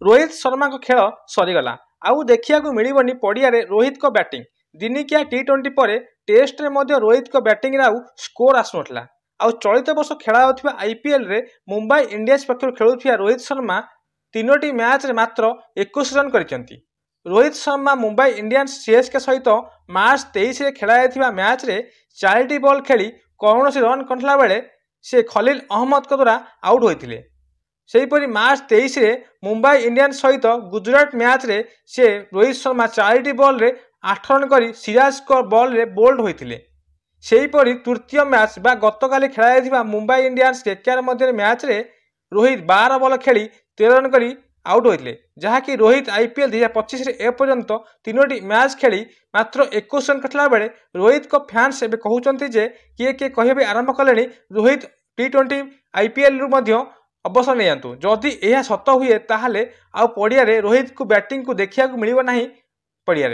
रोहित शर्मा को खेल सरीगला आउ देखा मिलनी पड़िया रोहित को बैटिंग दिनिकिया टी20 पर टेस्ट रे मध्य रोहित को बैटिंग आउ स्कोर आसुनथला आउ चलित वर्ष खेला आईपीएल रे मुंबई इंडियंस पक्ष खेलुथिया रोहित शर्मा 3टी मैच रे मात्र 21 रन करिसेंती। रोहित शर्मा मुंबई इंडियंस सीएसके सहित मार्च 23 रे खेला मैच रे 4टी बॉल खेली कौन रन करला बेले से खलील अहमद को द्वारा आउट होइथिले। सेहीपरि मार्च 23 रे मुंबई इंडियंस सहित गुजरात मैच रे से रोहित शर्मा 4टी बॉल रे 8 रन करी सिराज को बॉल रे बोल्ड होइथिले। सेहीपरि तृतीय मैच बा गतकाली खेला मुंबई इंडियंस केकेआर मध्य मैच रे रोहित 12 बॉल खेली 13 रन करी आउट होइथिले जहाँकि रोहित आईपीएल 2025 रे एपर्यंत 3टी मैच खेली मात्र 21 रन करथिला बेले रोहित को फैंस एबे कहउचंती जे किए किए कहबे आरंभ कलेनी रोहित टी20 आईपीएल रु मध्य अवसर नहीं जातु जदि यह सत हुए ताहले आ पड़िया रोहित को बैटिंग को देखा मिलना पड़िया।